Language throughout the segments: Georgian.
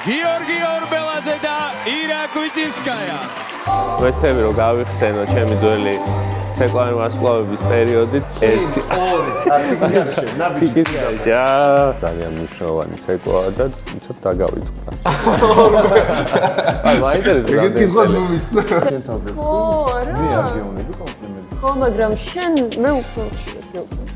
გიორგი ორბელაძე და ირა კვიტინსკაია. ვეცდები რომ გავიხსენო ჩემი ძველი ცეკვიანი ვარსკვლავების პერიოდით ერთი ძალიან მნიშვნელოვანი ცეკვაა და თუმცა დაგავიწყდა. აი მაინტერესებს. ეგეთ კითხვას მომისმე. კენთაზე. ხო, არა. მე არ გეუბნები კომპლიმენტს. ხო, მაგრამ შენ მე უფრო ხშირად გეუბნები.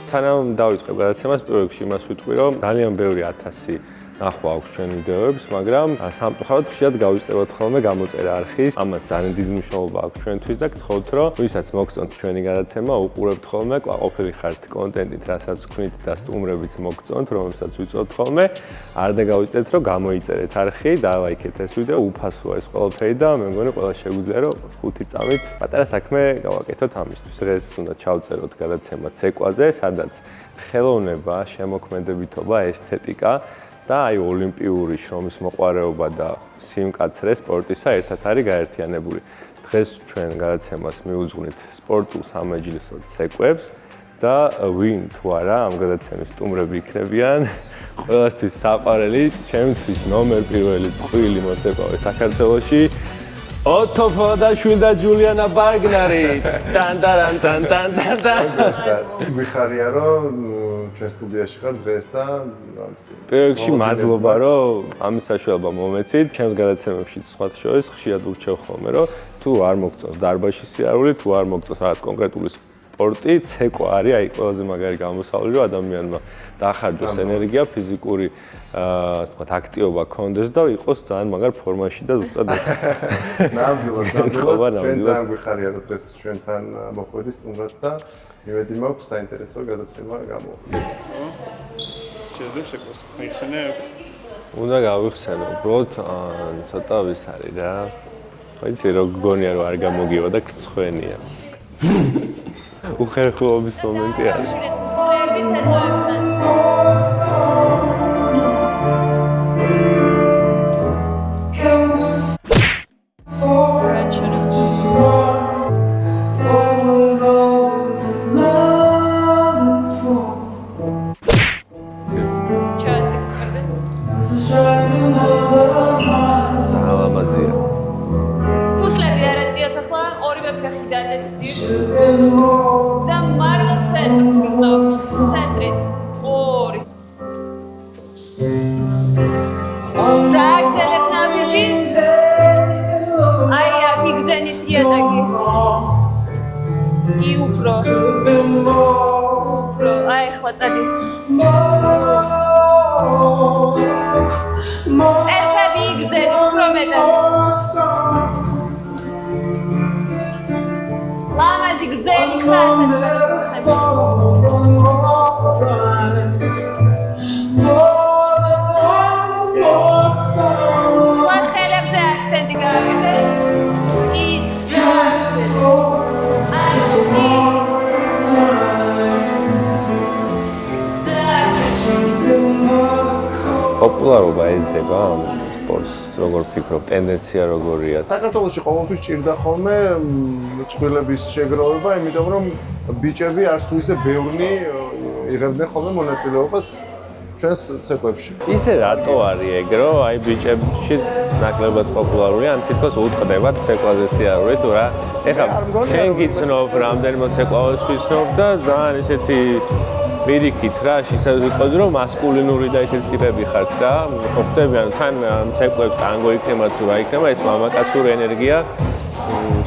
სანამ დავიწყებ გადაცემას, პირველ რიგში იმას ვიტყვი, რომ ძალიან ბევრი 1000 ნახვა აქვს ჩვენ ვიდეოებს, მაგრამ სამწუხაროდ ხშირად გავიწყდებათ ხოლმე გამოწერა არხის. ამას ძალიან დიდი მნიშვნელობა აქვს ჩვენთვის და გთხოვთ, რომ ვისაც მოგწონთ ჩვენი გადაცემა, უყურებთ ხოლმე, ყოფილი ხართ კონტენტით, რასაც ვქნით და სტუმრებიც მოგწონთ, რომელსაც ვიწოდთ ხოლმე, არ დაგავიწყდეთ, რომ გამოიწერეთ არხი, დალაიქეთ ეს ვიდეო, უფასოა ეს ყველაფერი და მე მგონი ყველა შეგვიძლია, რომ 5 წამით პატარა საქმე გავაკეთოთ ამისთვის. დღეს უნდა ჩავწეროთ გადაცემა ცეკვაზე, სადაც ხელოვნება, შემოქმედებითობა, ესთეტიკა და აი ოლიმპიური შრომის მოყვარეობა და სიმკაცრე სპორტისა ერთად არის გაერთიანებული. დღეს ჩვენ გადაცემას მიუძღვნით სპორტულ სამეჯლისო ცეკვებს და ვინ თუ არა ამ გადაცემის სტუმრები იქნებიან ყველასთვის საყვარელი, ჩემთვის ნომერ პირველი წყვილი მოცეკვავე საქართველოში ოთო ფოდაშვილი და ჯულიანა ბარგნარი. გვიხარია რომ ჩვენ სტუდიაში ხარ დღეს და პირველ რიგში მადლობა რომ ამის საშუალება მომეცით. ჩემს გადაცემებში სხვა შორის ხშირად ურჩევ ხოლმე რომ თუ არ მოგწონს დარბაზში სიარული, თუ არ მოგწონს რაღაც კონკრეტული სპორტი, ცეკვა არის აი ყველაზე მაგარი გამოსავალი რომ ადამიანმა დახარჯოს ენერგია, ფიზიკური ასე ვთქვათ აქტივობა ქონდეს და იყოს ძალიან მაგარ ფორმაში და ზუსტად ეს. ნამდვილად ჩვენ ძალიან გვიხარია რომ დღეს ჩვენთან მოხვედი სტუმრად და იმედი მაქვს საინტერესო გადაცემა გამოვხდეთ. შეიძლება შეკოს მიხსენე? უნდა გავიხსენო, უბრალოდ ცოტა ვის არის რა. ვიცი რომ გგონია რომ არ გამოგივა და ქსხვენია. უხერხულობის მომენტი არის. პოპულარობა ეზრდება ამ სპორტს, როგორ ფიქრობ, ტენდენცია როგორია? საქართველოში ყოველთვის ჭირდა ხოლმე წყვილების შეგროვება, იმიტომ რომ ბიჭები არც თუ ისე ბევრნი იღებდნენ ხოლმე მონაწილეობას ჩვენს ცეკვებში. ისე რატო არის ეგ, რომ აი ბიჭებში ნაკლებად პოპულარულია, ან თითქოს უთყდებათ ცეკვაზე სიარული თუ რა? ეხლა შენ გიცნობ, რამდენი მოცეკვავას ვიცნობ და ძალიან ისეთი პირიქით რა, შეიძლება ვიტყოდი რომ მასკულინური და ისეთი ტიპები ხართ და ხო ხდებიან თან ცეკვებს ტანგო იქნება თუ რა იქნება, ეს მამაკაცური ენერგია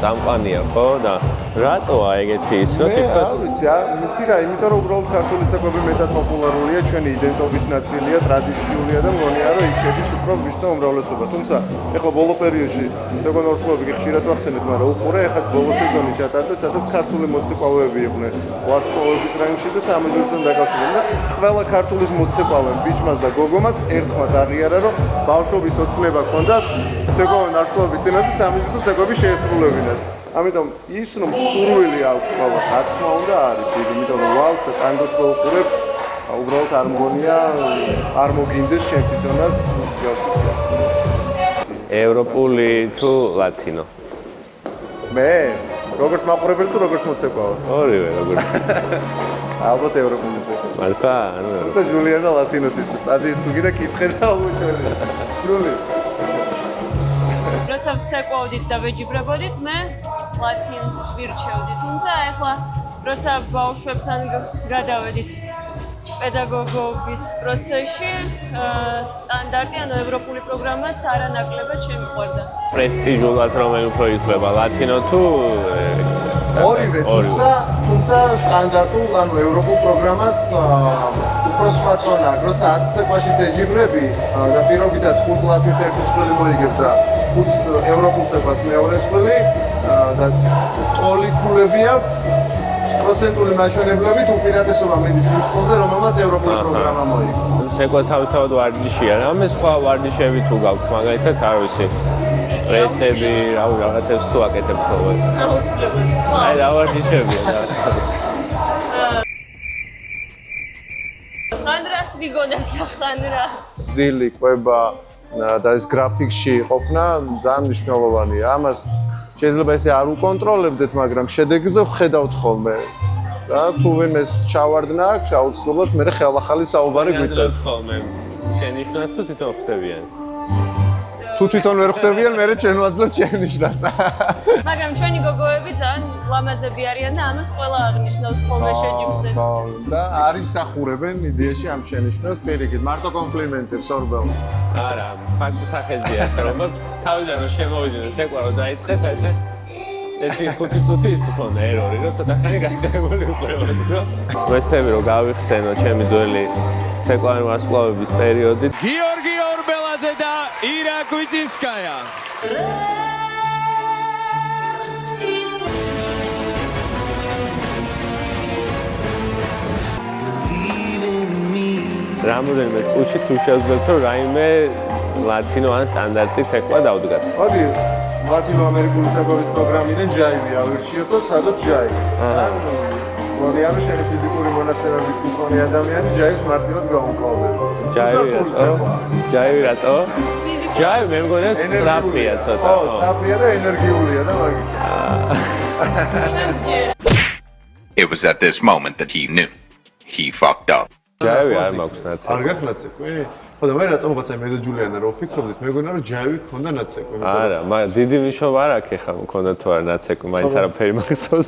წამყვანია ხო და რატოა ეგეთი ის რომ თითქოს ვიცი რა, იმიტომ რომ უბრალოდ ქართული ცეკვები მეტად პოპულარულია, ჩვენი იდენტობის ნაწილია, ტრადიციულია და მგონია რომ იქ შედის უფრო ვიშთა უმრავლესობა. თუმცა ეხლა ბოლო პერიოდში ცეკვიან ვარსკვლავები ხშირად ვახსენეთ, მაგრამ უყურე ეხლა ბოლო სეზონი ჩატარდა, სადაც ქართული მოცეკვავები იყვნენ ვარსკვლავების რანგში და სამეჯლისთან დაკავშირებული და ყველა ქართული მოცეკვავენ ბიჭმას და გოგომაც ერთხმად აღიარა რომ ბავშვობის ოცნება ჰქონდას ცეკვიან ვარსკვლავების ენაზე სამეჯლისო ცეკვები შეესრულებინათ. ამიტომ ის რომ სურვილი აქვს ყველას, რა თქმა უნდა არის დიდი, იმიტომ რომ ვალს და ტანგოს რო უყურებ, უბრალოდ არ მგონია, არ მოგინდეს შენ თვითონაც მსგავსი. ევროპული თუ ლათინო? მე როგორც მაყურებელი თუ როგორც მოცეკვავი? ორივე როგორ. ალბათ ევროპული ცეკვა. მართლა? თუმცა ჯულიან და ლათინოს იტყვის. ადი თუ კიდე კითხე და უჩვენე. ჯული. როცა ვცეკვავდით და ვეჯიბრებოდით, მე ლათინს ვირჩევდი. თუმცა ეხლა როცა ბავშვებთან გადავედით პედაგოგობის პროცესში, სტანდარტი, ანუ ევროპული პროგრამაც არანაკლებად შემიყვარდა. პრესტიჟულად რომელი უფრო ითვლება, ლათინო თუ ორივე, თუმცა სტანდარტულ, ანუ ევროპულ პროგრამას უფრო სხვა წონა აქვს. როცა 10 ცეკვაშიც ეჯიბრები და პირობითად 5 ლათინს ერთი წვლილი მოიგებ და 5 ევროპულ ცეკვას მეორე წვლილი და ტოლიკულები აქვს პროცენტული მაჩვენებლებით უპირატესობა მედიცინის სკოლზე, რომელმაც ევროპული პროგრამა მოიგო. ცეკვა თავისთავად ვარჯიშია, რამე სხვა ვარჯიშები თუ გაქვთ, მაგალითად, არ ვიცი, პრესები, რაღაცებს თუ აკეთებთ ხოლმე. აუცილებლად. აი, რა ვარჯიშებია და. ხანდრას ვიგონებთ ხანდრას. ძილი, კვება და ეს გრაფიკში ყოფნა ძალიან მნიშვნელოვანია. ამას შეიძლება ესე არ უკონტროლებდეთ, მაგრამ შედეგზე ვხედავთ ხოლმე. და თუ ვინმეს ჩავარდნა აქვს, აუცილებლად მე ხელახალი საუბარი გვიწევს. ხოლმე. შენიშვნას თუ თვითონ ხდებიან. თუ თვითონ ვერ ხვდებიან, მე ჩვენ ვაძლევთ შენიშვნას. მაგრამ ჩვენი გოგოები ძალიან ლამაზები არიან და ამას ყველა აღნიშნავს ხოლმე შეჯიბრზე. და არ იმსახურებენ იდეაში ამ შენიშვნას პირიქით. მარტო კომპლიმენტებს ორბელ. არა, ფაქტი სახეზია, რომ თავიდან რომ შემოვიდნენ ცეკვა რომ დაიწყეს ესე ერთი 5 წუთი ის მქონდა ერორი, რომ ცოტა ხანი გასაგებული ვიყო. ვესწრები რომ გავიხსენო ჩემი ძველი ცეკვიანი ვარსკვლავების პერიოდი. გიორგი ორბელაძე და ირა კვიჭინსკაია. რამოდენიმე წუთში თუ შევძლებთ რომ რაიმე ლათინო ან სტანდარტი ცეკვა დავდგათ. მოდი ლათინო ამერიკული ცეკვების პროგრამიდან ჯაივი ავირჩიოთ, სადაც ჯაივი. მოდიარო შენი ფიზიკური მონაცემების მქონე ადამიანი ჯაივს მარტივად გაუკავდება. ჯაივი რატო? ჯაივი მე მგონია სწრაფია ცოტა. ო, სწრაფია და ენერგიულია და მაგით. It was at this moment that he knew. He fucked up. ჯაივი არ მაქვს ნაცეკვი. არ გაქვს ნაცეკვი? ხო და მე რატომღაცა მე და ჯულიანა რო ვფიქრობდით, მეგონა რომ ჯაივი გქონდა ნაცეკვი. არა, მაგრამ დიდი ნიშნობა არ აქვს ეხლა მქონდა თუ არა ნაცეკვი, მაინც არაფერი მახსოვს.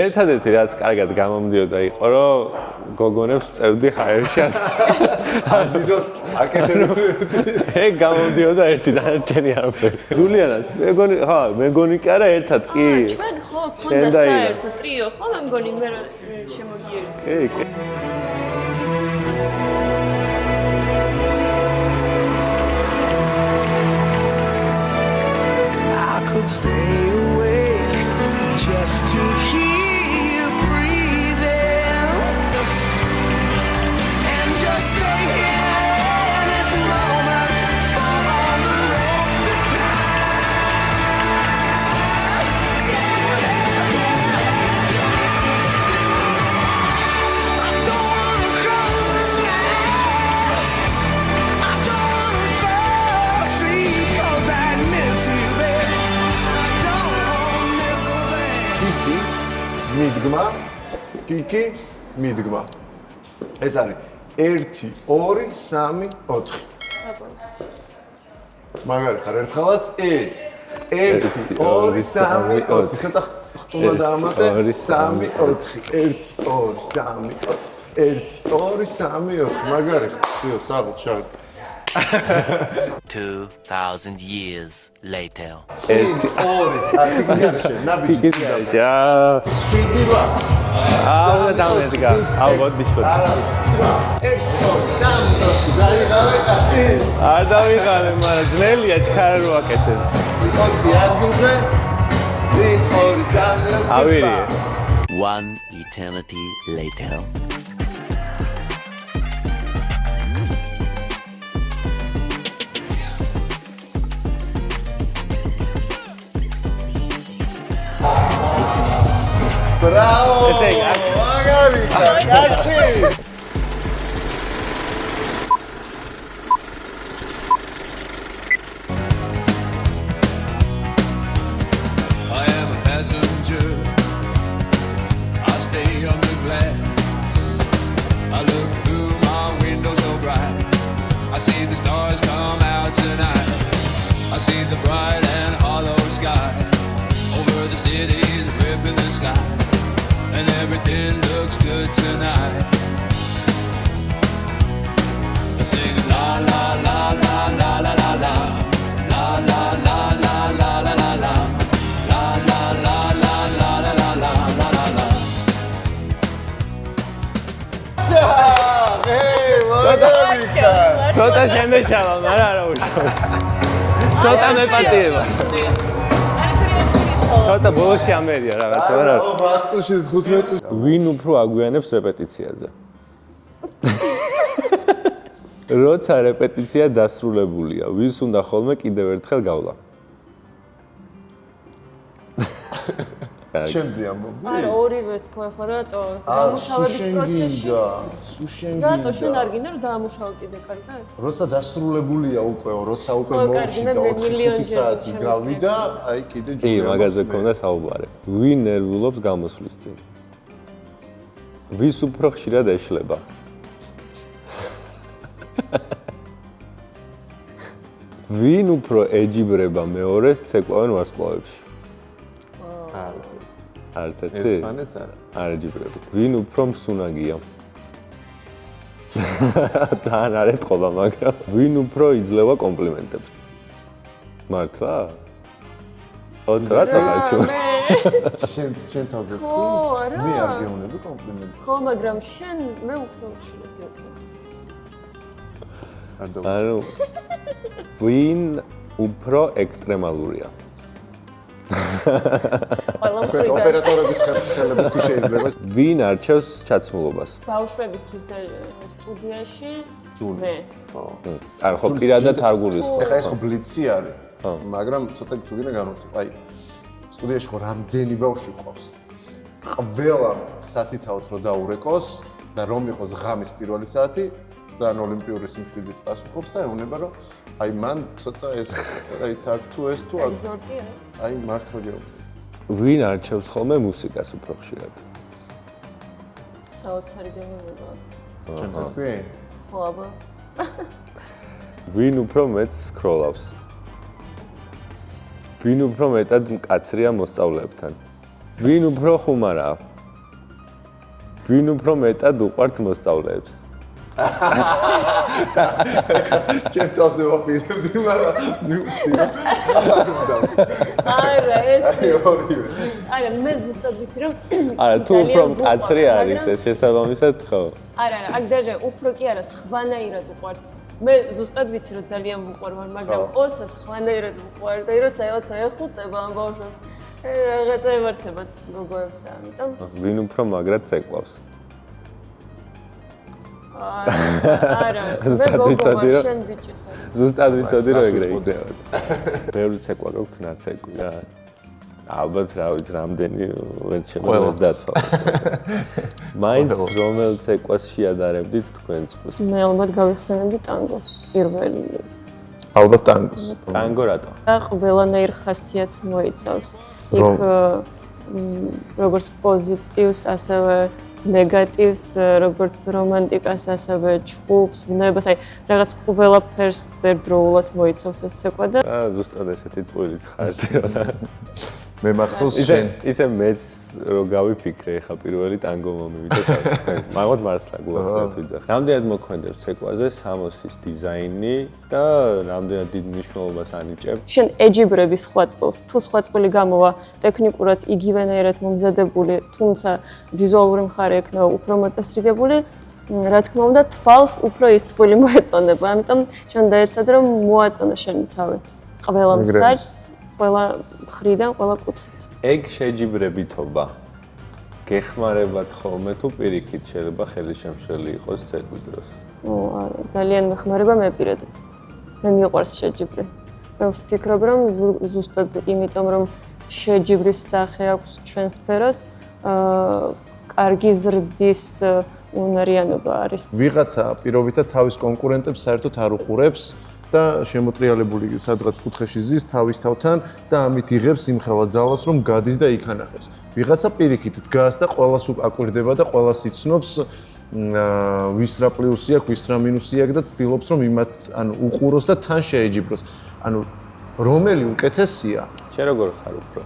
ერთადერთი რაც კარგად გამომდიოდა იყო რომ გოგონებს წევდი ჰაერში. აზიდოს აკეთებდი. ეგ გამომდიოდა ერთი დანარჩენი არაფერი. ჯულიანა, მეგონი კი არა ერთად კი. ჩვენ ხო გქონდა საერთო ტრიო, ხო მე მგონი მე შემოგიერთდი. კი. I could stay awake just to hear you breathing and just stay here in this moment for all the rest of time. I don't wanna cry, I don't wanna fall asleep 'cause I miss you, baby. I don't miss a thing. მიდგმა, კიკი, მიდგმა. ეს არის 1 2 3 4. მაგარი ხარ ერთხელაც 1 2 3 4. ცოტა ხტუნა დაამატე 3 4. 1 2 3 4. 1 2 3 4. მაგარი ხარ. всё, საღოთ შავ. 2,000 years later. 1 2 არქიგიაშე, ნაბიჯი. ჯა. შვიდი. უნდა დამედგა. მოდი შევ. 1 2 3 4. დაიღალე კაცი. არ დავიღალე, მაგრამ ძნელია ჩქარა რო აკეთებ. ვიყავი ადგილზე. 1 2 3 4. ავირია. One eternity later. Bravo! ესე იგი, მაგარი ხარ, კაცი! I am the stars come out tonight. I see the bright and hollow sky. Over the cities, ripping the sky. And everything looks good tonight. I sing la la la la la la la la. La la la la la la la la. La la la la la la la la la la la. ცოტა შემეშალა, მაგრამ არა უშავს. ცოტა მეპატიება. ცოტა ბოლოში ამერია რაღაცა, მაგრამ 10 წუთში 15 წუთში. ვინ უფრო აგვიანებს რეპეტიციაზე? როცა რეპეტიცია დასრულებულია, ვის უნდა ხოლმე კიდევ ერთხელ გავლა? ჩემზე ამბობდი? არა, ორივეს თქვა ხო რატო? დამუშავების პროცესში. სუშენგინდა. რატო შენ არ გინდა რომ დაამუშავო კიდე კარგად? როცა დასრულებულია უკვე, როცა უკვე ხო, მომში კარგი, და მე 4-5 მილიონჯერ საათი შემიძლია. გავიდა, აი კიდე კი, ჯერ. მაგაზე ქონდა საუბარი. ვინ ნერვულობს გამოსვლის წინ? ვის უფრო ხშირად ეშლება? ვინ უფრო ეჯიბრება მეორეს ცეკვავენ ვარსკვლავებში? არც ერთი? ერთმანეთს არა. არ ეჯიბრებით. ვინ უფრო მსუნაგია? თან არ ეთყობა, მაგრამ ვინ უფრო იძლევა კომპლიმენტებს? მართლა? რატო გაჩვენ? შენ თავზე ხო, არა. მე არ გეუნები კომპლიმენტს. ხო, მაგრამ შენ მე უფრო ხშირად გეუბნები. ანუ ვინ უფრო ექსტრემალურია? ყველა თქვენ მხრიდან. ოპერატორების ხელებისთვის შეიძლება ვინ არჩევს ჩაცმულობას? ბავშვებისთვის და სტუდიაში მე. არ ხო პირადად არ გულისხმობ. ეხა ეს ხო ბლიცი არის. მაგრამ ცოტა გწუდინა განვცემ. აი სტუდიაში ხო რამდენი ბავშვი ყავს. ყველა სათითაოდ რო დაურეკოს და რომ იყოს ღამის პირველი საათი და ოლიმპიური სიმშვიდით პასუხობს და ეუბნება რომ აი მან ცოტა ეს აი თართუ ეს თუ ეგზორტია. აი მართლა გეუბნები. ვინ არჩევს ხოლმე მუსიკას უფრო ხშირად? საოცარი გემოვნება. ჩემზე თქვი? ხო, აბა. ვინ უფრო მეტს სკროლავს? ვინ უფრო მეტად მკაცრია მოსწავლეებთან? ვინ უფრო ხუმარაა? ვინ უფრო მეტად უყვართ მოსწავლეებს? ჩემ თავზე ვაპირებდი, მაგრამ მივხვდი რომ არა, ეს ორივე. არა, მე ზუსტად ვიცი რომ არა, თუ უფრო ძალიან მკაცრი ვუყვართ, არის მაგრამ- ეს შესაბამისად, ხო. არა, აქ დაჟე უფრო კი არა, სხვანაირად უყვართ. მე ზუსტად ვიცი რომ ძალიან ვუყვარ, მაგრამ 20 სხვანაირად ვუყვარ და როცა 20 ეხუტება ამ ბავშვს, რაღაცა ემართებაც გოგოებს და ამიტომ ვინ უფრო მაგრად ცეკვავს? არა, მე ზუსტად გოგო ვიცოდი, ვარ, რომ- შენ ბიჭი ხარ. ზუსტად ვიცოდი რომ ეგრე გასუტყო. იქნება. ბევრი ცეკვა გაქვთ ნაცეკვი რა. ალბათ რა ვიცი, რამდენი ვერ შემოგვეს დათვალ. მაინც რომელ ცეკვას შეადარებდით თქვენ წყვილს? მე ალბათ გავიხსენებდი ტანგოს პირველი. ალბათ ტანგოს. ტანგო რატო? და ყველანაირ ხასიათს მოიცავს. იქ როგორც პოზიტივს, ასევე ნეგატივს, როგორც რომანტიკას, ასევე ჩხუბს, ვნებას, აი რაღაც ყველაფერს ერთდროულად მოიცავს ეს ცეკვა და ზუსტად ესეთი წვილიც ხართ. მე მახსოვს ისე შენ ისე მეც რო გავიფიქრე ხა პირველი ტანგო მომივიდა თქვენ. მაგოთ მართლა გულახდეთ ვიძახ. რამდენად მოქმედებს ცეკვაზე სამოსის დიზაინი და რამდენად დიდ მნიშვნელობას ანიჭებს? შენ ეჯიბრები სხვა წყვილს, თუ სხვა წყვილი გამოვა ტექნიკურად იგივენაირად მომზადებული, თუმცა ვიზუალური მხარე ექნება უფრო მოწესრიგებული, რა თქმა უნდა, თვალს უფრო ის წყვილი მოეწონება. ამიტომ შენ დაეცადე რომ მოაწონო შენი თავი. ყველა მსაჯს, ყველა მხრიდან, ყველა კუთხით. ეგ შეჯიბრებითობა გეხმარებათ ხოლმე თუ პირიქით შეიძლება ხელი შემშელი იყოს ცეკვის დროს? არა, ძალიან მეხმარება მე პირადად. მე მიყვარს შეჯიბრი. მე ვფიქრობ რომ ზუსტად იმიტომ რომ შეჯიბრის სახე აქვს ჩვენ სფეროს, კარგი ზრდის უნარიანობა არის. ვიღაცა პირობითად თავის კონკურენტებს საერთოდ არ უყურებს და შემოტრიალებული სადღაც კუთხეში ზის თავის თავთან და ამით იღებს იმ ხელაძალას რომ გადის და იქ ანახებს. ვიღაცა პირიქით დგას და ყველას აკვირდება და ყველას იცნობს ვის რა პლუსი აქვს, ვის რა მინუსი აქვს და ცდილობს რომ იმათ ანუ უყუროს და თან შეეჯიბროს. ანუ რომელი უკეთესია? შენ როგორ ხარ უფრო?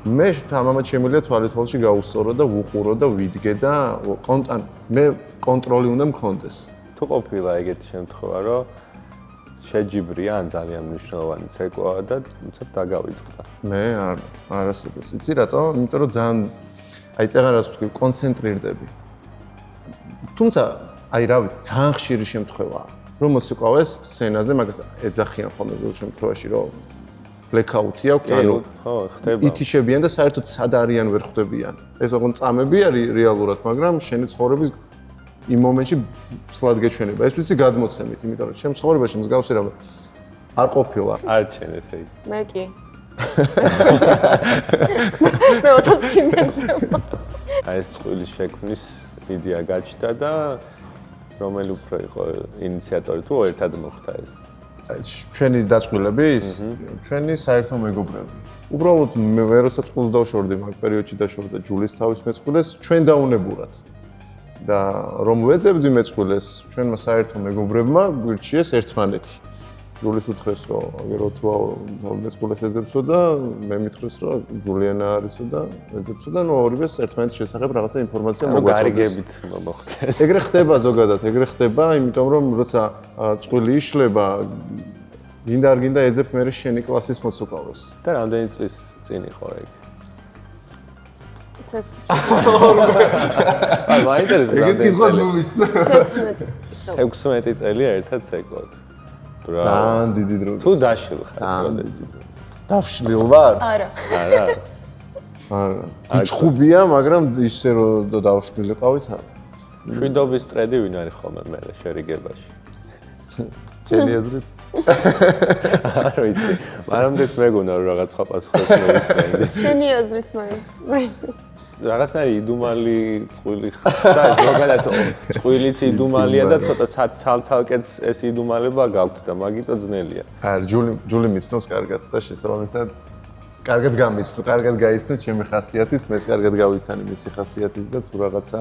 მე თამამად შემიძლია თვალითვალში გაუსწორო და ვუყურო და ვიდგე და ანუ მე კონტროლი უნდა მქონდეს. თუ ყოფილა ეგეთი შემთხვევა, რომ შეჯიბრია ან ძალიან მნიშვნელოვანი ცეკვაა და უცებ დაგავიწყდა. მე არასოდეს. იცი რატო? იმიტომ რომ ძალიან აი წეღარ რას ვთქვი, კონცენტრირდები. თუმცა აი რა ვიცი, ძალიან ხშირი შემთხვევაა, რომ მოცეკვავეს სცენაზე, მაგას ეძახიან ხოლმე ზოგ შემთხვევაში, რომ ბლეკაუთი აქვს, ანუ ხო, ხდება. ითიშებიან და საერთოდ სად არიან ვერ ხვდებიან. ეს ოღონდ წამები არის რეალურად, მაგრამ შენი ცხოვრების იმ მომენტში სლად გეჩვენება. ეს ვიცი გადმოცემით, იმიტომ რომ ჩემს ცხოვრებაში მსგავსი რამე არ ყოფილა. არ ჩენ ესე იგი. მე კი. მე 20 იმენსება. აი ეს წყვილის შექმნის იდეა გაჩნდა და რომელი უფრო იყო ინიციატორი თუ ერთად მოხდა ეს? ჩვენი დაწყვილების, ჩვენი საერთო მეგობრები. უბრალოდ მე როცა წყვილს დავშორდი, მაგ პერიოდში დაშორდა ჯულის თავის მეწყვილეს, ჩვენ დაუნებურად. და რომ ვეძებდი მეწყვილეს, ჩვენმა საერთო მეგობრებმა გვირჩიეს ერთმანეთი. ჯულის უთხრეს, რომ აგერო თუ მეწყვილეს ეძებსო და მე მითხრეს, რომ ჯულიანა არისო და ეძებსო და ნუ ორივეს ერთმანეთის შესახებ რაღაცა ინფორმაცია მოგვაწოდეს. გარიგებით მოხდეს. ეგრე ხდება ზოგადად, ეგრე ხდება, იმიტომ რომ როცა წყვილი იშლება, გინდა არ გინდა ეძებ მე შენი კლასის მოცეკვავეს. და რამდენი წლის წინ იყო ეგ? აი, მაინტერესებს. ეგეთ კითხვას მომისმე. 16 წელია ერთად ცეკვავთ. ძალიან დიდი დრო. თუ დაშლილ ხარ როდეს? დავშლილ ვარ? არა. არა. არა. იჭხუბია, მაგრამ ისე რომ დავშლილიყავით არა. შვიდობის ტრედი ვინ არის ხოლმე მე შერიგებაში? შენი აზრით? არ ვიცი. მანამდეც მეგონა რომ რაღაც სხვა პასუხს მოვისმენდი. შენი აზრით მაინც. რაღაცნაირი იდუმალი წყვილი ხდა, ზოგადად წვილიც იდუმალია და ცოტა ცალ-ცალკეც ეს იდუმალება გაქვთ და მაგიტო ძნელია. არა, ჯული მიცნობს კარგად და შესაბამისად კარგად გამიცნო, კარგად გაიცნო ჩემი ხასიათის, მეც კარგად გავიცანი მისი ხასიათის და თუ რაღაცა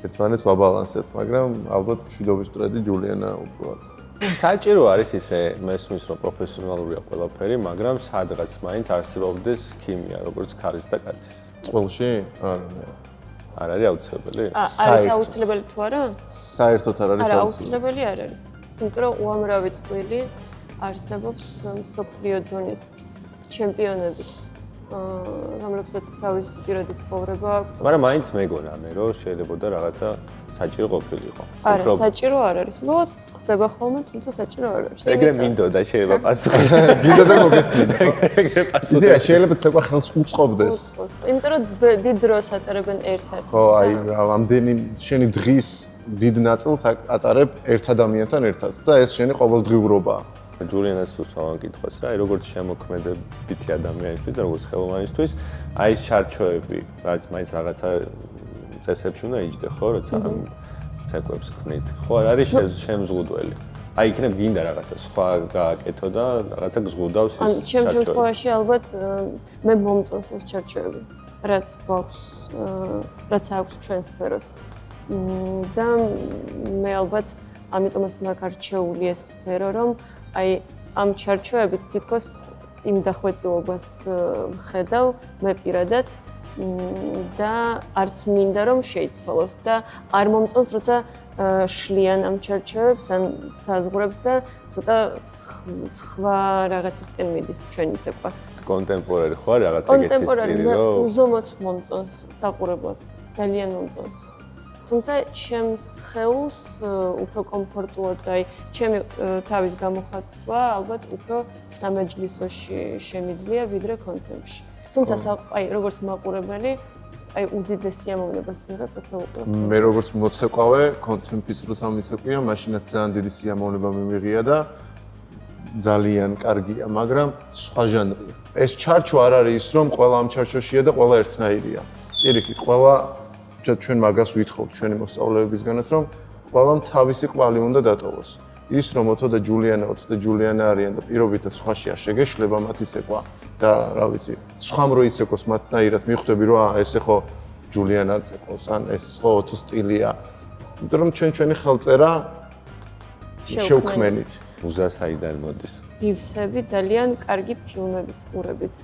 ერთმანეთს ვაბალანსებთ, მაგრამ ალბათ მშვიდობის ტრედი ჯულიანა უფრო არის. საჭირო არის ისე მესმის რომ პროფესიონალურია ყველაფერი, მაგრამ სადღაც მაინც არსებობდეს ქიმია, როგორც ქალის და კაცის. წყვილში? არა. არ არის აუცილებელი? არის აუცილებელი თუ არა? საერთოდ არ არის არა, აუცილებელი არ არის. იმიტომ რომ უამრავი წყვილი არსებობს მსოფლიო დონის ჩემპიონებიც, რომლებსაც თავისი პირადი ცხოვრება აქვს. მაგრამ მაინც მეგონა მე რომ შეიძლება რაღაცა საჭირო ყოფილიყო. არა, საჭირო არ არის. უბრალოდ ხდება ხოლმე, თუმცა საჭირო არ არის. ეგრე მინდოდა შეიძლება პასუხი. გინდა და მოგესმინა. იცი რა, შეიძლება ცეკვა ხელს უწყობდეს. იმიტომ რომ დიდ დროს ატარებენ ერთად. ხო, აი, ამდენი შენი დღის დიდ ნაწილს ატარებ ერთ ადამიანთან ერთად და ეს შენი ყოველდღიურობაა. ჯულიანას უსვამან კითხვას რა, როგორც შემოქმედებითი ადამიანისთვის და როგორც ხელოვანისთვის, აი ეს ჩარჩოები, რაც მაინც რაღაცა წესებში უნდა იჯდე, ხო, როცა ცეკვებს ქმნით. ხო, არ არის შემზღუდველი. აი იქნებ გინდა რაღაცა სხვა გააკეთო და რაღაცა გზღუდავს ეს. ან ჩემ შემთხვევაში ალბათ მე მომწონს ეს ჩარჩოები, რაც გვაქვს, რაც აქვს ჩვენ სფეროს. და მე ალბათ ამიტომაც მაქვს არჩეული ეს სფერო, რომ აი ამ ჩარჩოებით თითქოს იმ დახვეწილობას ვხედავ მე პირადად და არც მინდა რომ შეიცვალოს და არ მომწონს როცა შლიან ამ ჩარჩოებს ან საზღვრებს და ცოტა სხვა რაღაცისკენ მიდის ჩვენი ცეკვა. კონტემპორარი ხო არის რაღაც ეგეთი სტილი რომ უზომოდ მომწონს საყურებლად, ძალიან მომწონს. თუმცა ჩემს ხელს უფრო კომფორტულად და აი ჩემი თავის გამოხატვა ალბათ უფრო სამეჯლისოში შემიძლია ვიდრე კონტემპში. თუმცა აი როგორც მაყურებელი აი უდიდეს სიამოვნებას მიღებ როცა უყურებ. მე როგორც მოცეკვავე, კონტემპის როცა მიცეკვია, მაშინაც ძალიან დიდი სიამოვნება მიმიღია და ძალიან კარგია, მაგრამ სხვა ჟანრია. ეს ჩარჩო არ არის ის, რომ ყველა ამ ჩარჩოშია და ყველა ერთნაირია. პირიქით, ყველა ჩვენ მაგას ვითხოვთ ჩვენი მოსწავლეებისგანაც, რომ ყველამ თავისი კვალი უნდა დატოვოს. ის რომ ოთო და ჯულიანა არიან და პირობითად სხვაში არ შეგეშლება მათი ცეკვა და რა ვიცი, სხვამ რო იცეკოს მათნაირად მიხვდები, რომ ეს ხო ჯულიანა ცეკვავს, ან ეს ხო ოთო სტილია. იმიტომ რომ ჩვენი ხელწერა შევქმენით. მუზა საიდან მოდის? ბივსები ძალიან კარგი ფილმების ყურებით.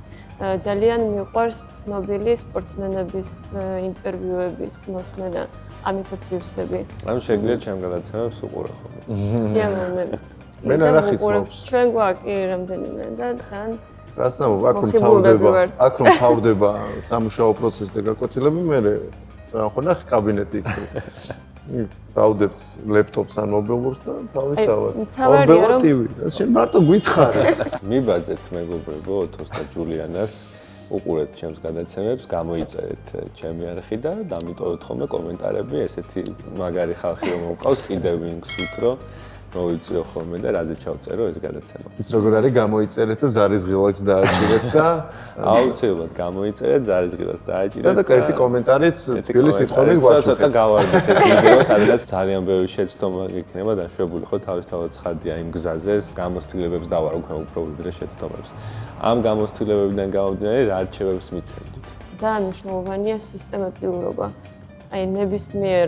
ძალიან მიყვარს ცნობილი სპორტსმენების ინტერვიუების მოსმენა. ამითაც ვივსები. ანუ შეგიძლიათ ჩემ გადაცემებს უყურე ხოლმე. სიამოვნებით. მე ნახიც მაქვს. ჩვენ გვაქვს რამდენიმე და თან რაც ამბობ, აქ რომ თავდება სამუშაო პროცესი და გაკვეთილები, მე რა ხო ნახე კაბინეტი იქ. დავდებთ ლეპტოპს ან მობილურს და თავისთავად. თავარია რომ შენ მარტო გითხარი. მიბაძეთ მეგობრებო ოთოს და ჯულიანას უყურეთ ჩემს გადაცემებს, გამოიწერეთ ჩემი არხი და დამიტოვეთ ხოლმე კომენტარები, ესეთი მაგარი ხალხი რომ მოვყავს, კიდევ ვინ გსურთ რომ მოვიწვიო ხოლმე და რაზე ჩავწერო ეს გადაცემა. ის როგორ არის გამოიწერეთ და ზარის ღილაკს დააჭირეთ და აუცილებლად გამოიწერეთ, ზარის ღილაკს დააჭირეთ და ერთი კომენტარიც თბილი სიტყვებით გვაჩვენეთ. ცოტა გავარდეთ ეს ვიდეო, სადაც ძალიან ბევრი შეცდომა იქნება დაშვებული ხო თავისთავად ცხადია იმ გზაზე, გამოცდილებებს დავარო უკვე უფრო ვიდრე შეცდომებს. ამ გამოცდილებებიდან გამომდინარე რა არჩევებს მიცემდით? ძალიან მნიშვნელოვანია სისტემატიურობა. აი ნებისმიერ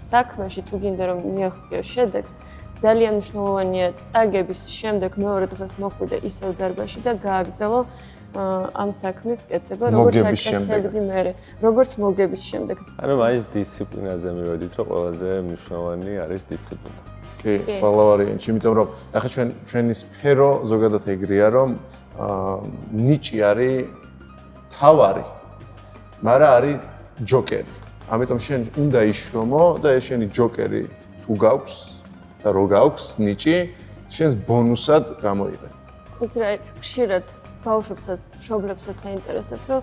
საქმეში თუ გინდა რომ მიაღწიო შედეგს, ძალიან მნიშვნელოვანია წაგების შემდეგ მეორე დღეს მოხვიდე ისევ დარბაზში და გააგრძელო ამ საქმის კეთება, როგორც აკეთებდი მე, როგორც მოგების შემდეგ. ანუ მაინც დისციპლინაზე მივედით, რომ ყველაზე მნიშვნელოვანი არის დისციპლინა. კი, ყველა ვარიანტი, იმიტომ რომ ახლა ჩვენი სფერო ზოგადად ეგრეა, რომ ნიჭი არის თავარი, მაგრამ არის ჯოკერი. ამიტომ შენ უნდა იშრომო და ეს შენი ჯოკერი თუ გაქვს და რო გაქვს ნიჭი, შენს ბონუსად გამოიღე. იცი რა, ხშირად ბავშვებსაც, მშობლებსაც აინტერესებთ, რომ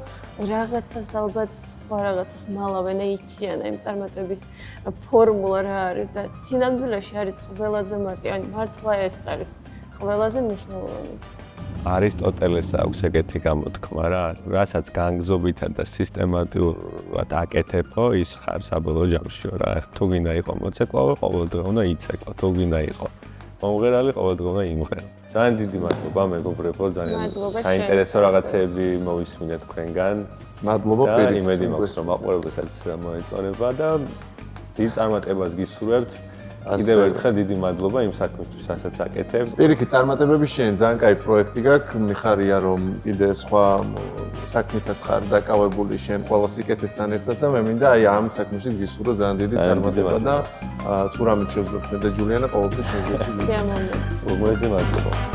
რაღაცას ალბათ სხვა რაღაცას მალავენ, იციან იმ წარმატების ფორმულა რა არის და სინამდვილეში არის ყველაზე მარტი, ან მართლა ეს არის ყველაზე მნიშვნელოვანი. არისტოტელეს აქვს ეგეთი გამოთქმა რა, რასაც განგზობითად და სისტემატურად აკეთებო, ის ხარ საბოლოო ჯამში რა. თუ გინდა იყო მოცეკვავე, ყოველდღე უნდა იცეკვო, თუ გინდა იყო მომღერალი, ყოველდღე უნდა იმღერო. ძალიან დიდი მადლობა მეგობრებო, ძალიან საინტერესო რაღაცები მოვისმინეთ თქვენგან. მადლობა პირიქით. იმედი მაქვს რომ მაყურებელსაც მოეწონება და დიდ წარმატებას გისურვებთ. კიდევ ერთხელ დიდი მადლობა იმ საქმისთვის, რასაც აკეთებ. პირიქით, წარმატებები შენ ძალიან კაი პროექტი გაქვს. მიხარია რომ კიდე სხვა საქმითაც ხარ დაკავებული შენ ყველა სიკეთესთან ერთად და მე მინდა აი ამ საქმეში გისურვო ძალიან დიდი წარმატება და თუ რამე შეძლებ მე და ჯულიანა ყოველთვის შეგეჩი. სიამოვნებით. უმოეზე მადლობა.